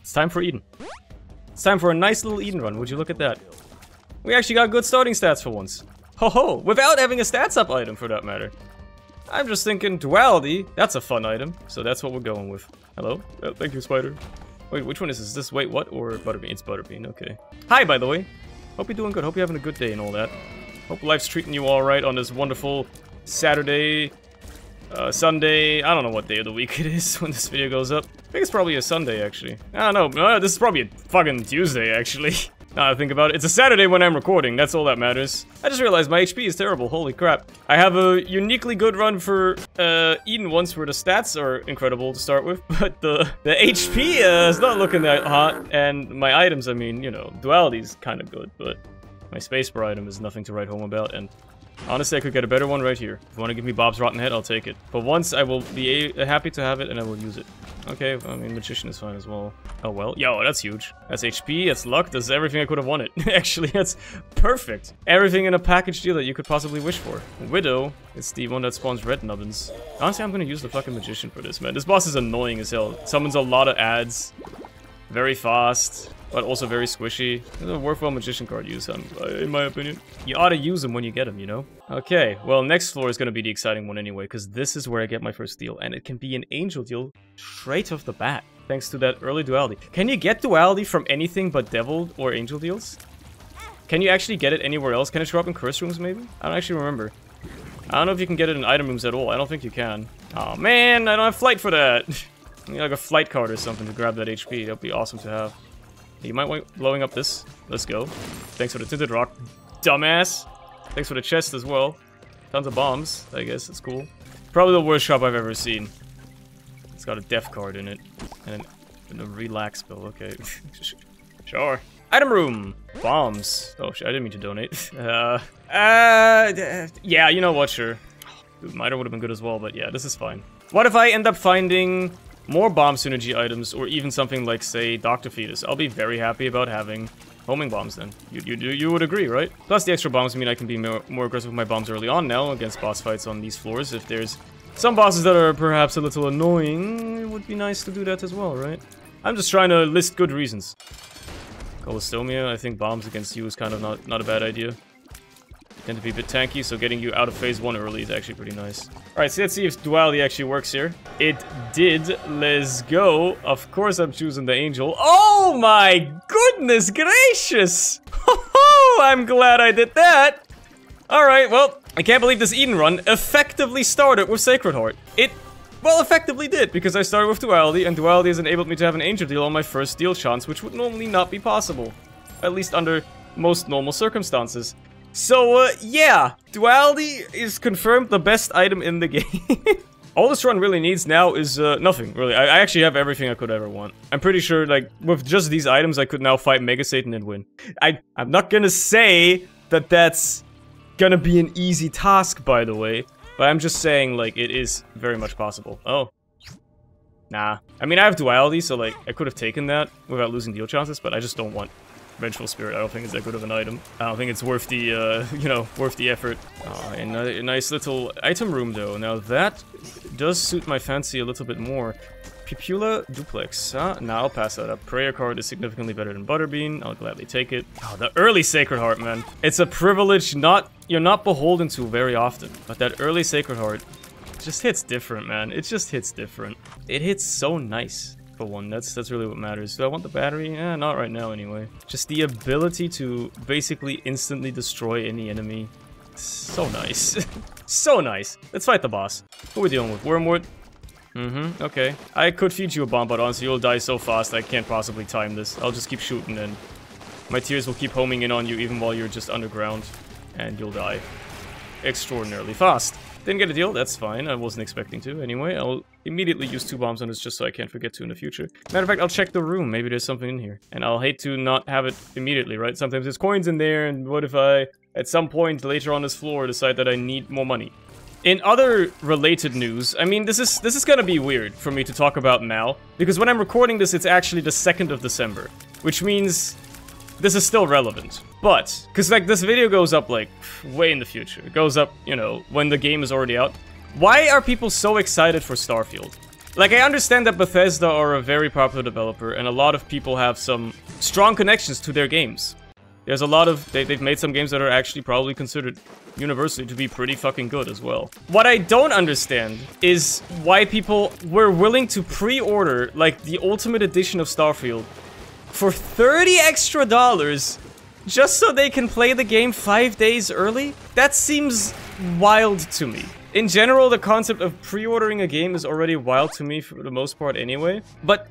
It's time for Eden. It's time for a nice little Eden run. Would you look at that? We actually got good starting stats for once. Ho ho! Without having a stats up item for that matter. I'm just thinking Duality. That's a fun item. So that's what we're going with. Hello? Thank you, Spider. Wait, which one is this? Is this Wait, what? Or Butterbean? It's Butterbean. Okay. Hi, by the way. Hope you're doing good. Hope you're having a good day and all that. Hope life's treating you alright on this wonderful Saturday, Sunday. I don't know what day of the week it is when this video goes up. I think it's probably a Sunday, actually. I don't know. No, this is probably a fucking Tuesday, actually. Now I think about it. It's a Saturday when I'm recording. That's all that matters. I just realized my HP is terrible. Holy crap. I have a uniquely good run for Eden once where the stats are incredible to start with. But the HP is not looking that hot. And my items, I mean, you know, Duality's kind of good. But my spacebar item is nothing to write home about. And honestly, I could get a better one right here. If you want to give me Bob's Rotten Head, I'll take it. But once, I will be happy to have it, and I will use it. Okay, I mean, Magician is fine as well. Oh, well. Yo, that's huge. That's HP, that's luck, that's everything I could have wanted. Actually, that's perfect. Everything in a package deal that you could possibly wish for. Widow, it's the one that spawns red nubbins. Honestly, I'm gonna use the fucking Magician for this, man. This boss is annoying as hell. Summons a lot of ads. Very fast. But also very squishy. It's a worthwhile Magician card use, in my opinion. You ought to use them when you get them, you know? Okay, well, next floor is going to be the exciting one anyway, because this is where I get my first deal, and it can be an Angel deal straight off the bat, thanks to that early Duality. Can you get Duality from anything but Devil or Angel deals? Can you actually get it anywhere else? Can it show up in Curse Rooms, maybe? I don't actually remember. I don't know if you can get it in Item Rooms at all. I don't think you can. Oh, man, I don't have Flight for that. I need like a Flight card or something to grab that HP. That would be awesome to have. You might want blowing up this. Let's go. Thanks for the Tinted Rock, dumbass. Thanks for the chest as well. Tons of bombs, I guess. It's cool. Probably the worst shop I've ever seen. It's got a death card in it. And a relax spell. Okay. Sure. Item room. Bombs. Oh, shit. I didn't mean to donate. Yeah, you know what? Sure. Miter would have been good as well, but yeah, this is fine. What if I end up finding more bomb synergy items, or even something like, say, Dr. Fetus? I'll be very happy about having homing bombs then. You would agree, right? Plus the extra bombs mean I can be more aggressive with my bombs early on now against boss fights on these floors. If there's some bosses that are perhaps a little annoying, it would be nice to do that as well, right? I'm just trying to list good reasons. Colostomia, I think bombs against you is kind of not a bad idea. Tend to be a bit tanky, so getting you out of phase 1 early is actually pretty nice. Alright, so let's see if Duality actually works here. It did. Let's go. Of course I'm choosing the Angel. Oh my goodness gracious! I'm glad I did that! Alright, well, I can't believe this Eden run effectively started with Sacred Heart. It, well, effectively did, because I started with Duality, and Duality has enabled me to have an Angel deal on my first deal chance, which would normally not be possible. At least under most normal circumstances. So, yeah, Duality is confirmed the best item in the game. All this run really needs now is, nothing, really. I actually have everything I could ever want. I'm pretty sure, like, with just these items, I could now fight Mega Satan and win. I'm not gonna say that that's gonna be an easy task, by the way, but I'm just saying, like, it is very much possible. Oh. Nah. I mean, I have Duality, so, like, I could have taken that without losing deal chances, but I just don't want Vengeful Spirit. I don't think it's that good of an item. I don't think it's worth the, you know, worth the effort. Oh, a nice little item room, though. Now, that does suit my fancy a little bit more. Pupilla Duplex. Now I'll pass that up. Prayer card is significantly better than Butterbean. I'll gladly take it. Oh, the early Sacred Heart, man. It's a privilege you're not beholden to very often. But that early Sacred Heart just hits different, man. It just hits different. It hits so nice. For one, that's really what matters. Do I want the battery? Eh, not right now anyway. Just the ability to basically instantly destroy any enemy. So nice. So nice. Let's fight the boss. Who are we dealing with? Wormwood? Okay. I could feed you a bomb, but honestly, you'll die so fast I can't possibly time this. I'll just keep shooting and my tears will keep homing in on you even while you're just underground. And you'll die extraordinarily fast. Didn't get a deal, that's fine. I wasn't expecting to. Anyway, I'll immediately use 2 bombs on this just so I can't forget to in the future. Matter of fact, I'll check the room. Maybe there's something in here. And I'll hate to not have it immediately, right? Sometimes there's coins in there, and what if I, at some point later on this floor, decide that I need more money? In other related news, I mean, this is gonna be weird for me to talk about now, because when I'm recording this, it's actually the 2nd of December, which means this is still relevant. But, because, like, this video goes up, like, way in the future. It goes up, you know, when the game is already out. Why are people so excited for Starfield? Like, I understand that Bethesda are a very popular developer, and a lot of people have some strong connections to their games. There's a lot of... They've made some games that are actually probably considered universally to be pretty fucking good as well. What I don't understand is why people were willing to pre-order, like, the Ultimate Edition of Starfield for $30 extra just so they can play the game 5 days early? That seems wild to me. In general, the concept of pre-ordering a game is already wild to me for the most part anyway. But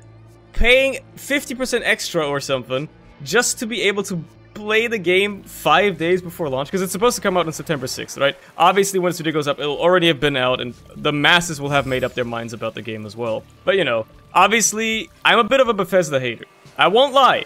paying 50% extra or something just to be able to play the game 5 days before launch, because it's supposed to come out on September 6th, right? Obviously, when this video goes up, it'll already have been out, and the masses will have made up their minds about the game as well. But, you know, obviously, I'm a bit of a Bethesda hater. I won't lie.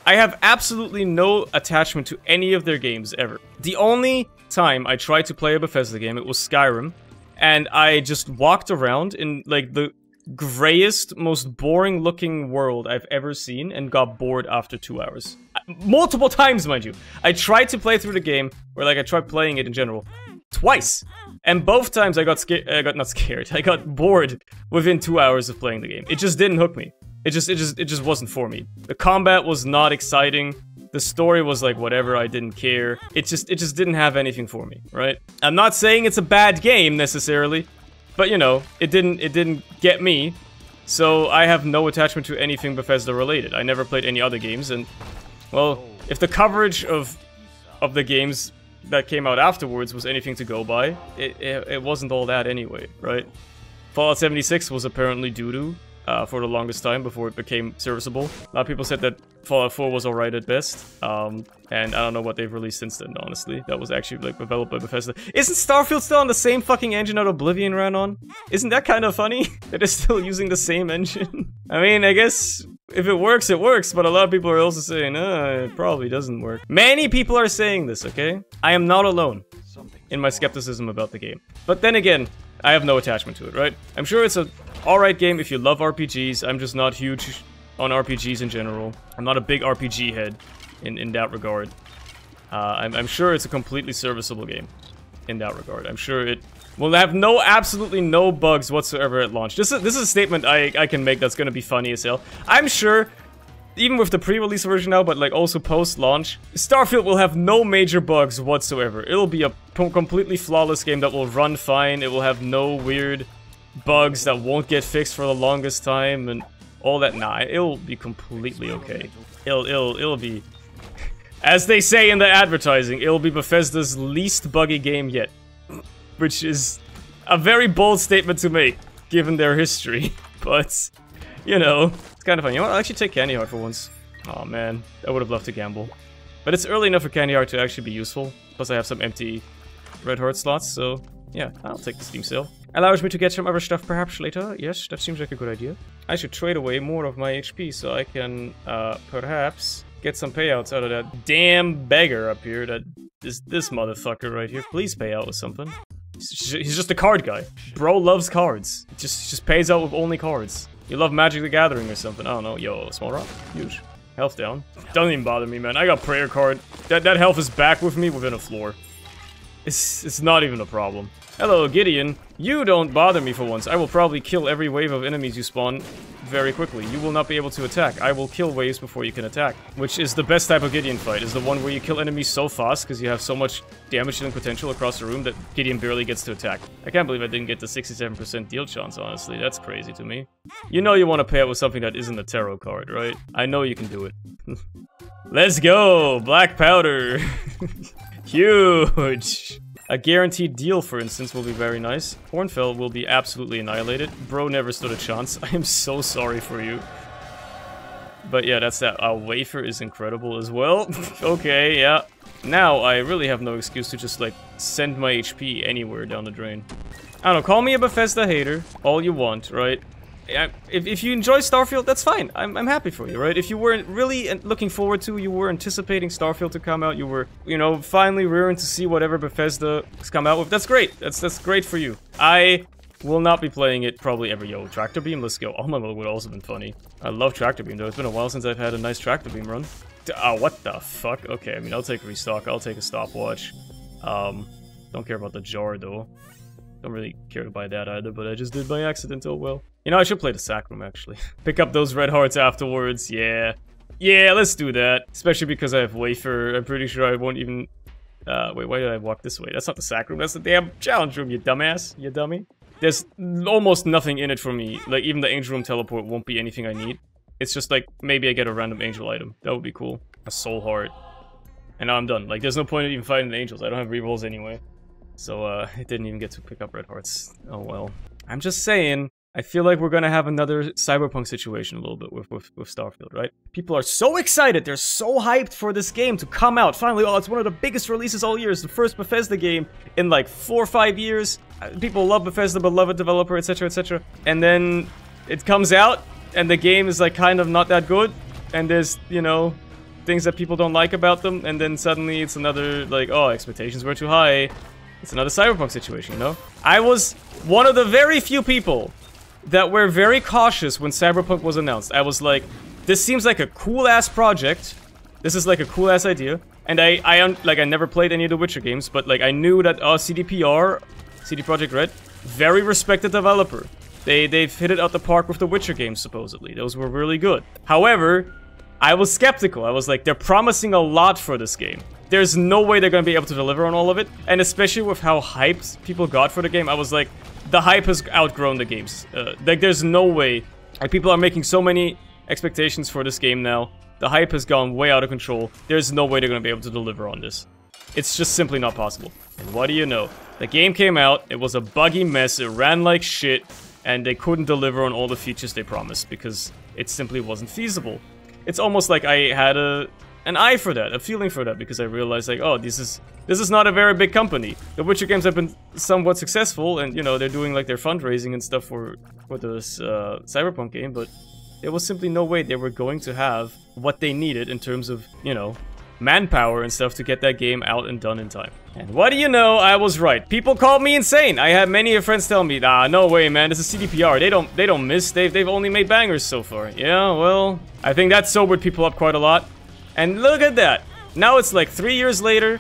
I have absolutely no attachment to any of their games ever. The only time I tried to play a Bethesda game, it was Skyrim, and I just walked around in, like, the grayest, most boring-looking world I've ever seen, and got bored after 2 hours. Multiple times, mind you. I tried to play through the game, or, like, I tried playing it in general, twice. And both times I got scared, I got bored within 2 hours of playing the game. It just didn't hook me. It just wasn't for me. The combat was not exciting. The story was like whatever, I didn't care. It just didn't have anything for me, right? I'm not saying it's a bad game necessarily, but you know, it didn't get me. So I have no attachment to anything Bethesda related. I never played any other games, and well, if the coverage of the games that came out afterwards was anything to go by, it wasn't all that anyway, right? Fallout 76 was apparently doo-doo. For the longest time before it became serviceable. A lot of people said that Fallout 4 was alright at best, and I don't know what they've released since then, honestly. That was actually, like, developed by Bethesda. Isn't Starfield still on the same fucking engine that Oblivion ran on? Isn't that kind of funny? That they're still using the same engine? I mean, I guess if it works, but a lot of people are also saying, it probably doesn't work. Many people are saying this, okay? I am not alone in my skepticism about the game. But then again, I have no attachment to it, right? I'm sure it's a alright game if you love RPGs. I'm just not huge on RPGs in general. I'm not a big RPG head in that regard. I'm sure it's a completely serviceable game in that regard. I'm sure it will have absolutely no bugs whatsoever at launch. This is a statement I can make that's gonna be funny as hell. I'm sure, even with the pre-release version now, but like also post-launch, Starfield will have no major bugs whatsoever. It'll be a completely flawless game that will run fine. It will have no weird bugs that won't get fixed for the longest time and all that. Nah, it'll be completely okay. It'll be, as they say in the advertising, it'll be Bethesda's least buggy game yet, which is a very bold statement to make given their history. But you know, it's kind of fun. You know what? I'll actually take Candy Heart for once. Oh man, I would have loved to gamble, but it's early enough for Candy Heart to actually be useful. Plus, I have some empty Red Heart slots, so yeah, I'll take the Steam sale. Allows me to get some other stuff perhaps later. Yes, that seems like a good idea. I should trade away more of my HP so I can, perhaps get some payouts out of that damn beggar up here. That is this motherfucker right here. Please pay out with something. He's just a card guy. Bro loves cards. He just pays out with only cards. You love Magic the Gathering or something. I don't know. Yo, small rock. Huge. Health down. Doesn't even bother me, man. I got prayer card. That health is back with me within a floor. It's not even a problem. Hello, Gideon. You don't bother me for once. I will probably kill every wave of enemies you spawn very quickly. You will not be able to attack. I will kill waves before you can attack. Which is the best type of Gideon fight, is the one where you kill enemies so fast because you have so much damage dealing potential across the room that Gideon barely gets to attack. I can't believe I didn't get the 67% deal chance, honestly. That's crazy to me. You know you want to pay out with something that isn't a tarot card, right? I know you can do it. Let's go! Black powder! Huge! A guaranteed deal, for instance, will be very nice. Hornfell will be absolutely annihilated. Bro never stood a chance. I am so sorry for you. But yeah, that's that. Wafer is incredible as well. Okay, yeah. Now, I really have no excuse to just, like, send my HP anywhere down the drain. I don't know, call me a Bethesda hater all you want, right? If you enjoy Starfield, that's fine. I'm happy for you, right? If you weren't really looking forward to, you were anticipating Starfield to come out, you were, you know, finally rearing to see whatever Bethesda has come out with, that's great. That's great for you. I will not be playing it probably ever. Yo, Tractor Beam, let's go. Oh my god, would also been funny. I love Tractor Beam, though. It's been a while since I've had a nice Tractor Beam run. Oh, what the fuck? Okay, I mean, I'll take a restock. I'll take a stopwatch. Don't care about the jar, though. Don't really care to buy that either, but I just did by accident, oh well. You know, I should play the Sac Room, actually. Pick up those red hearts afterwards, yeah. Yeah, let's do that. Especially because I have Wafer. I'm pretty sure I won't even... wait, why did I walk this way? That's not the Sac Room, that's the damn challenge room, you dumbass. You dummy. There's almost nothing in it for me. Like, even the Angel Room teleport won't be anything I need. It's just like, maybe I get a random angel item. That would be cool. A soul heart. And now I'm done. Like, there's no point in even fighting the angels. I don't have rerolls anyway. So, it didn't even get to pick up red hearts. Oh well. I'm just saying, I feel like we're gonna have another cyberpunk situation a little bit with Starfield, right? People are so excited, they're so hyped for this game to come out. Finally, oh, it's one of the biggest releases all year. It's the first Bethesda game in like 4 or 5 years. People love Bethesda, beloved developer, etc, etc. And then it comes out, and the game is like kind of not that good. And there's, you know, things that people don't like about them. And then suddenly it's another, like, oh, expectations were too high. It's another cyberpunk situation, you know? I was one of the very few people that were very cautious when Cyberpunk was announced. I was like, this seems like a cool-ass project. This is like a cool-ass idea. And I never played any of the Witcher games, but like I knew that CDPR, CD Projekt Red, very respected developer. They've hit it out the park with the Witcher games, supposedly. Those were really good. However, I was skeptical. I was like, they're promising a lot for this game. There's no way they're going to be able to deliver on all of it. And especially with how hyped people got for the game, I was like, the hype has outgrown the games. Like, there's no way. Like, people are making so many expectations for this game now. The hype has gone way out of control. There's no way they're going to be able to deliver on this. It's just simply not possible. And what do you know? The game came out, it was a buggy mess, it ran like shit, and they couldn't deliver on all the features they promised because it simply wasn't feasible. It's almost like I had an eye for that, a feeling for that, because I realized, like, oh, this is not a very big company. The Witcher games have been somewhat successful, and, you know, they're doing, like, their fundraising and stuff for this Cyberpunk game, but there was simply no way they were going to have what they needed in terms of, you know, manpower and stuff to get that game out and done in time. And what do you know, I was right. People called me insane. I had many friends tell me, nah, no way, man, this is CDPR. They don't miss. They've only made bangers so far. Yeah, well, I think that sobered people up quite a lot. And look at that. Now it's like 3 years later.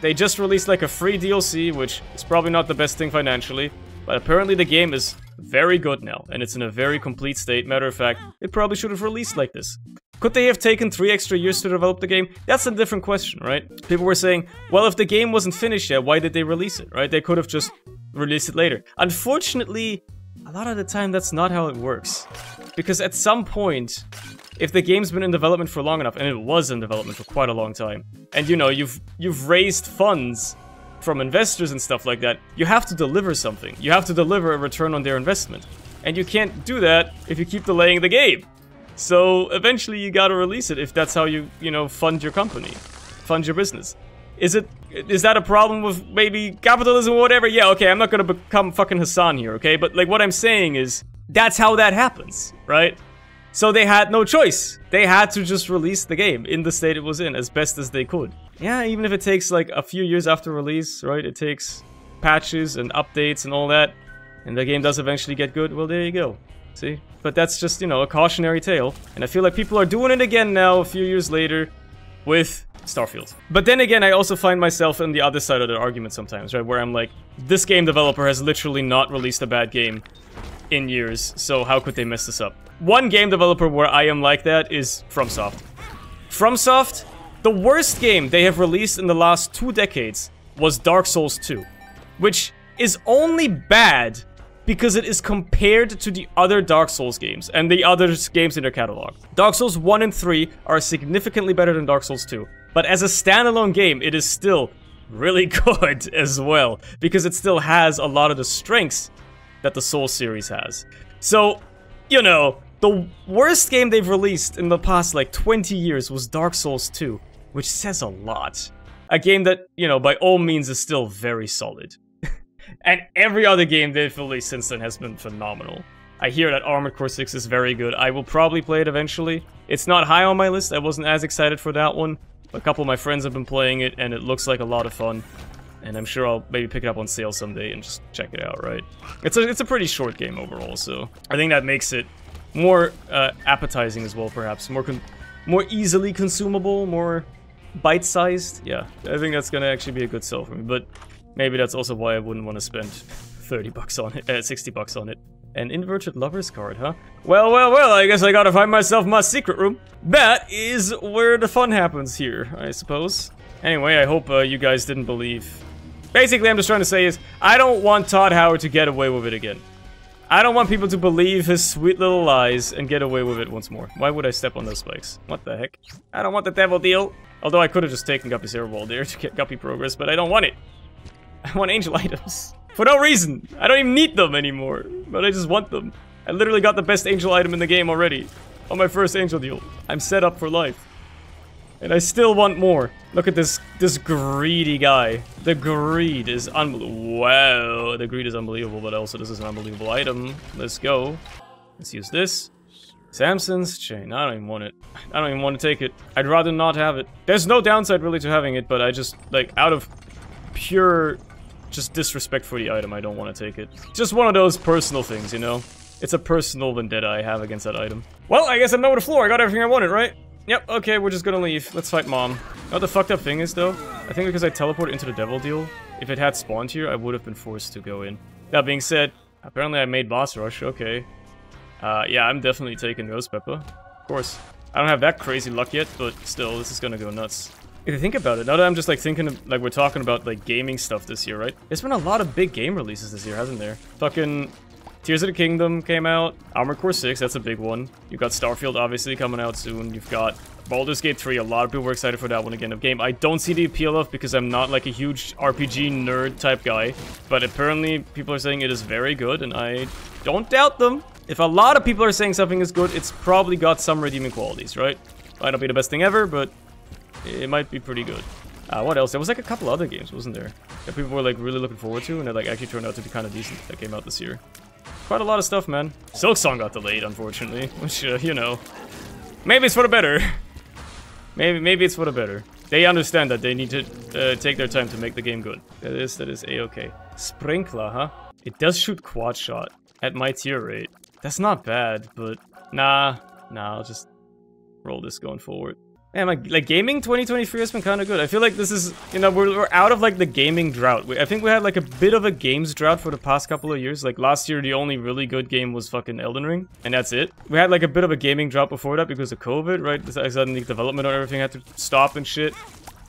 They just released like a free DLC, which is probably not the best thing financially. But apparently the game is very good now. And it's in a very complete state. Matter of fact, it probably should have released like this. Could they have taken 3 extra years to develop the game? That's a different question, right? People were saying, well, if the game wasn't finished yet, why did they release it, right? They could have just released it later. Unfortunately, a lot of the time that's not how it works. Because at some point, if the game's been in development for long enough, and it was in development for quite a long time, and you know, you've raised funds from investors and stuff like that, you have to deliver something. You have to deliver a return on their investment. And you can't do that if you keep delaying the game. So eventually you gotta release it if that's how you know, fund your company, fund your business. Is that a problem with maybe capitalism or whatever? Yeah, okay, I'm not gonna become fucking Hassan here, okay? But like what I'm saying is, that's how that happens, right? So they had no choice. They had to just release the game in the state it was in as best as they could. Yeah, even if it takes like a few years after release, right? It takes patches and updates and all that, and the game does eventually get good, well, there you go. See? But that's just, you know, a cautionary tale. And I feel like people are doing it again now, a few years later, with Starfield. But then again, I also find myself on the other side of the argument sometimes, right? Where I'm like, this game developer has literally not released a bad game in years, so how could they mess this up? One game developer where I am like that is FromSoft. FromSoft, the worst game they have released in the last 2 decades was Dark Souls 2. Which is only bad because it is compared to the other Dark Souls games and the other games in their catalog. Dark Souls 1 and 3 are significantly better than Dark Souls 2. But as a standalone game, it is still really good as well, because it still has a lot of the strengths that the Souls series has. So, you know, the worst game they've released in the past like 20 years was Dark Souls 2, which says a lot. A game that, you know, by all means is still very solid. And every other game they've released since then has been phenomenal. I hear that Armored Core 6 is very good. I will probably play it eventually. It's not high on my list. I wasn't as excited for that one. A couple of my friends have been playing it, and it looks like a lot of fun. And I'm sure I'll maybe pick it up on sale someday and just check it out, right? It's a pretty short game overall, so I think that makes it more appetizing as well, perhaps. More easily consumable, more bite-sized. Yeah, I think that's gonna actually be a good sell for me, but maybe that's also why I wouldn't want to spend 30 bucks on it, 60 bucks on it. An inverted lover's card, huh? Well, well, well, I guess I gotta find myself my secret room. That is where the fun happens here, I suppose. Anyway, I hope you guys didn't believe. Basically, I'm just trying to say is, I don't want Todd Howard to get away with it again. I don't want people to believe his sweet little lies and get away with it once more. Why would I step on those spikes? What the heck? I don't want the devil deal. Although I could have just taken Guppy's airball there to get Guppy progress, but I don't want it. I want angel items. For no reason. I don't even need them anymore. But I just want them. I literally got the best angel item in the game already. On my first angel deal. I'm set up for life. And I still want more. Look at this greedy guy. The greed is unbelievable. Wow, the greed is unbelievable, but also this is an unbelievable item. Let's go. Let's use this. Samson's chain. I don't even want it. I don't even want to take it. I'd rather not have it. There's no downside really to having it, but I just, like, out of pure just disrespect for the item, I don't want to take it. Just one of those personal things, you know? It's a personal vendetta I have against that item. Well, I guess I'm over the floor. I got everything I wanted, right? Yep, okay, we're just gonna leave. Let's fight Mom. You know what the fucked up thing is, though? I think because I teleported into the devil deal, if it had spawned here, I would have been forced to go in. That being said, apparently I made boss rush, okay. Yeah, I'm definitely taking Rose Pepper. Of course. I don't have that crazy luck yet, but still, this is gonna go nuts. If you think about it, now that I'm just like thinking of, like we're talking about like gaming stuff this year, right? There's been a lot of big game releases this year, hasn't there? Fucking Tears of the Kingdom came out, Armored Core 6, that's a big one. You've got Starfield obviously coming out soon. You've got Baldur's Gate 3, a lot of people were excited for that one again. A game I don't see the appeal of because I'm not like a huge RPG nerd type guy. But apparently people are saying it is very good and I don't doubt them. If a lot of people are saying something is good, it's probably got some redeeming qualities, right? Might not be the best thing ever, but it might be pretty good. What else? There was like a couple other games, wasn't there? That people were like really looking forward to and that like actually turned out to be kind of decent that came out this year. Quite a lot of stuff, man. Silksong got delayed, unfortunately, which, you know, maybe it's for the better. Maybe it's for the better. They understand that they need to take their time to make the game good. That is a-okay. Sprinkler, huh? It does shoot quad shot at my tier rate. That's not bad, but nah, I'll just roll this going forward. Man, like gaming 2023 has been kind of good. I feel like this is, you know, we're out of like the gaming drought. I think we had like a bit of a games drought for the past couple of years. Like last year, the only really good game was fucking Elden Ring, and that's it. We had like a bit of a gaming drought before that because of COVID, right? Suddenly development on everything had to stop and shit.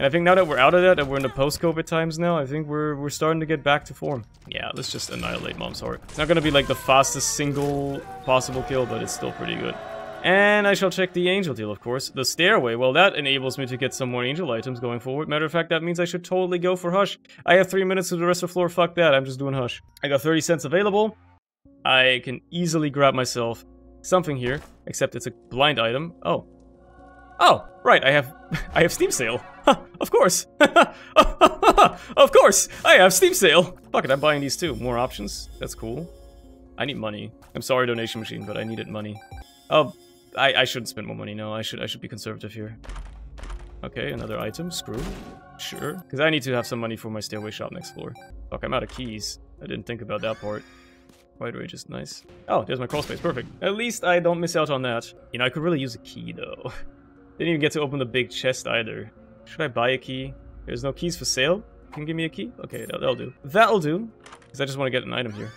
And I think now that we're out of that and we're in the post-COVID times now, I think we're starting to get back to form. Yeah, let's just annihilate Mom's Heart. It's not gonna be like the fastest single possible kill, but it's still pretty good. And I shall check the angel deal, of course. The Stairway, well, that enables me to get some more angel items going forward. Matter of fact, that means I should totally go for Hush. I have 3 minutes to the rest of the floor, fuck that, I'm just doing Hush. I got 30 cents available. I can easily grab myself something here, except it's a blind item. Oh, right, I have Steam sale. Of course. Of course, I have Steam sale. Fuck it, I'm buying these too. More options, that's cool. I need money. I'm sorry, donation machine, but I needed money. Oh. I shouldn't spend more money, no, I should be conservative here. Okay, another item, screw. Sure, because I need to have some money for my Stairway shop next floor. Fuck, I'm out of keys. I didn't think about that part. Wide range is nice. Oh, there's my crawl space, perfect. At least I don't miss out on that. You know, I could really use a key, though. Didn't even get to open the big chest, either. Should I buy a key? There's no keys for sale? Can you give me a key? Okay, that'll do. That'll do, because I just want to get an item here.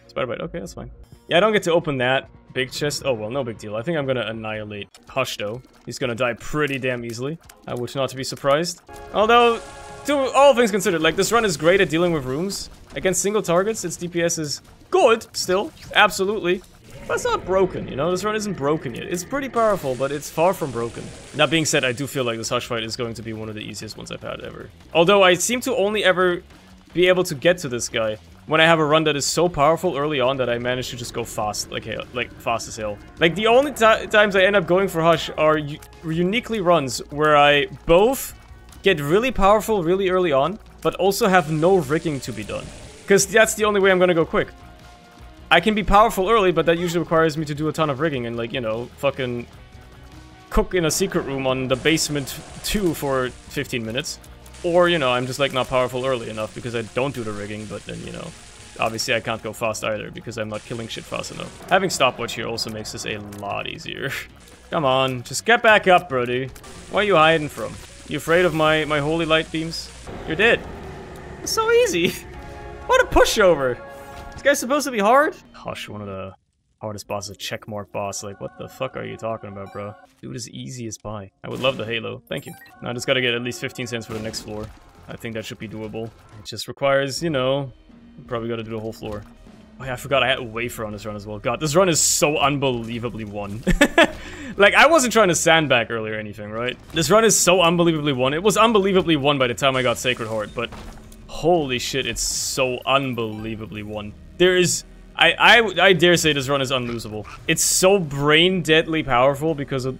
Spider bite, okay, that's fine. Yeah, I don't get to open that big chest. Oh, well, no big deal. I think I'm gonna annihilate Hush, though. He's gonna die pretty damn easily. I would not be surprised. Although, to all things considered, like, this run is great at dealing with rooms. Against single targets, its DPS is good, still. Absolutely. But it's not broken, you know? This run isn't broken yet. It's pretty powerful, but it's far from broken. That being said, I do feel like this Hush fight is going to be one of the easiest ones I've had ever. Although, I seem to only ever be able to get to this guy when I have a run that is so powerful early on that I manage to just go fast, like fast as hell. Like, the only times I end up going for Hush are uniquely runs where I both get really powerful really early on, but also have no rigging to be done. Because that's the only way I'm gonna go quick. I can be powerful early, but that usually requires me to do a ton of rigging and, like, you know, fucking cook in a secret room on the basement 2 for 15 minutes. Or, you know, I'm just, like, not powerful early enough because I don't do the rigging, but then, you know, obviously I can't go fast either because I'm not killing shit fast enough. Having Stopwatch here also makes this a lot easier. Come on, just get back up, brody. Where are you hiding from? You afraid of my holy light beams? You're dead. It's so easy. What a pushover. This guy's supposed to be hard? Hush, one of the hardest bosses, checkmark boss. Like, what the fuck are you talking about, bro? Dude is easy as pie. I would love the Halo. Thank you. Now I just gotta get at least 15 cents for the next floor. I think that should be doable. It just requires, you know, probably gotta do the whole floor. Oh yeah, I forgot I had a Wafer on this run as well. God, this run is so unbelievably won. Like, I wasn't trying to sandbag earlier or anything, right? This run is so unbelievably won. It was unbelievably won by the time I got Sacred Heart, but holy shit, it's so unbelievably won. There is... I dare say this run is unlosable. It's so brain-deadly powerful because of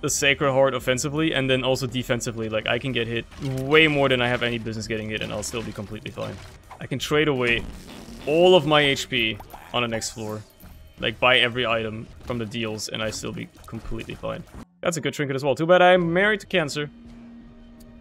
the Sacred Heart offensively, and then also defensively. Like, I can get hit way more than I have any business getting hit, and I'll still be completely fine. I can trade away all of my HP on the next floor. Like, buy every item from the deals, and I still be completely fine. That's a good trinket as well. Too bad I'm married to cancer.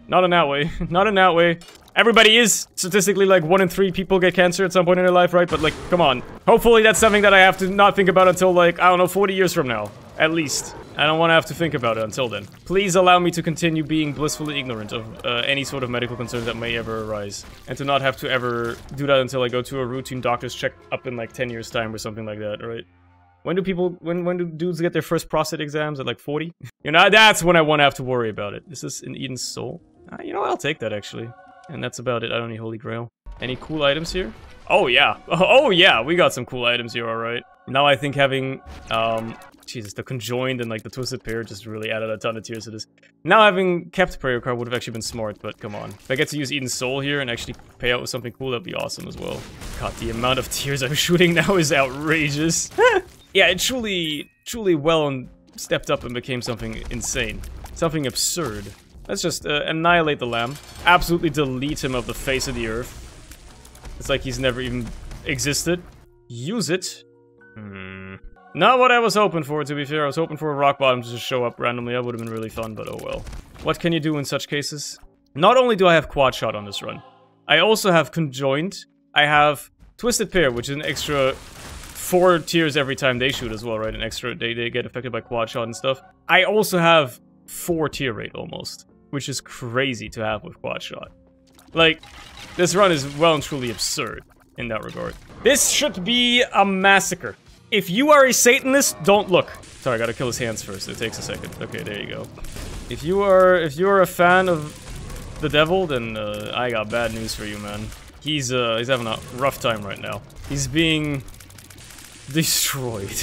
Not in that way. Not in that way. Everybody is statistically like 1 in 3 people get cancer at some point in their life, right? But like, come on. Hopefully that's something that I have to not think about until like, I don't know, 40 years from now. At least. I don't want to have to think about it until then. Please allow me to continue being blissfully ignorant of any sort of medical concerns that may ever arise. And to not have to ever do that until I go to a routine doctor's check up in like 10 years time or something like that, right? When do people, when do dudes get their first prostate exams? At like 40? You know, that's when I won't have to worry about it. This is an Eden's Soul. You know what, I'll take that actually. And that's about it. I don't need Holy Grail. Any cool items here? Oh yeah. Oh yeah, we got some cool items here, alright. Now I think having, Jesus, the Conjoined and like the Twisted Pair just really added a ton of tears to this. Now having kept Prayer Card would have actually been smart, but come on. If I get to use Eden's Soul here and actually pay out with something cool, that'd be awesome as well. God, the amount of tears I'm shooting now is outrageous. Yeah, it truly well stepped up and became something insane. Something absurd. Let's just annihilate the lamb. Absolutely delete him off the face of the earth. It's like he's never even existed. Use it. Not what I was hoping for, to be fair. I was hoping for a rock bottom to just show up randomly. That would have been really fun, but oh well. What can you do in such cases? Not only do I have quad shot on this run, I also have Conjoined. I have Twisted Pair, which is an extra 4 tiers every time they shoot as well, right? An extra, they get affected by quad shot and stuff. I also have 4 tier rate almost, which is crazy to have with quad shot. Like, this run is well and truly absurd in that regard. This should be a massacre. If you are a Satanist, don't look. Sorry, I gotta kill his hands first. It takes a second. Okay, there you go. If you are a fan of the devil, then I got bad news for you, man. He's having a rough time right now. He's being destroyed.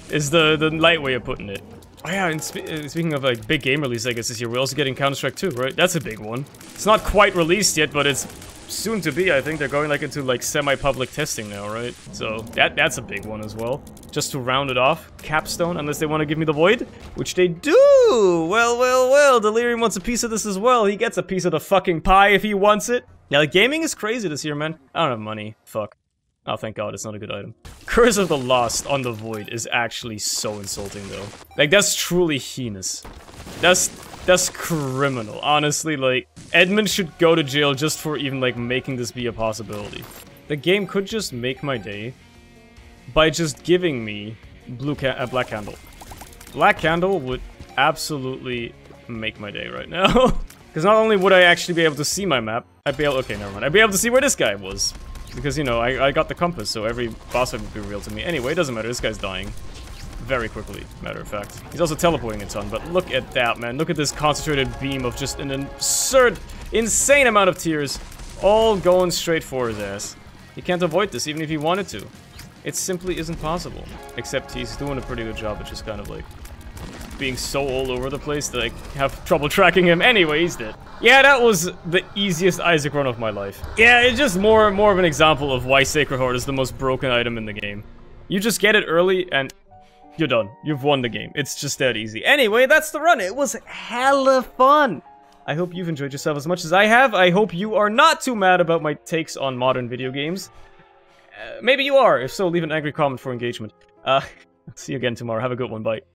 Is the light way of putting it. Oh yeah, and speaking of like big game release, I guess this year, we're also getting Counter-Strike 2, right? That's a big one. It's not quite released yet, but it's soon to be. I think they're going like into like semi-public testing now, right? So that's a big one as well. Just to round it off, Capstone, unless they want to give me the Void, which they do. Well, Delirium wants a piece of this as well. He gets a piece of the fucking pie if he wants it. Yeah, like gaming is crazy this year, man. I don't have money. Fuck. Oh, thank God, it's not a good item. Curse of the Lost on the Void is actually so insulting, though. Like, that's truly heinous. That's criminal. Honestly, like, Edmund should go to jail just for even, like, making this be a possibility. The game could just make my day by just giving me Black Candle. Black Candle would absolutely make my day right now. Because not only would I actually be able to see my map, I'd be able- okay, never mind. I'd be able to see where this guy was. Because, you know, I got the compass, so every boss fight would be real to me. Anyway, it doesn't matter, this guy's dying. Very quickly, matter of fact. He's also teleporting a ton, but look at that, man. Look at this concentrated beam of just an absurd, insane amount of tears, all going straight for his ass. He can't avoid this, even if he wanted to. It simply isn't possible. Except he's doing a pretty good job at just kind of, like, being so all over the place that I have trouble tracking him. Anyway, he's dead. Yeah, that was the easiest Isaac run of my life. Yeah, it's just more of an example of why Sacred Heart is the most broken item in the game. You just get it early and you're done. You've won the game. It's just that easy. Anyway, that's the run. It was hella fun. I hope you've enjoyed yourself as much as I have. I hope you are not too mad about my takes on modern video games. Maybe you are. If so, leave an angry comment for engagement. See you again tomorrow. Have a good one. Bye.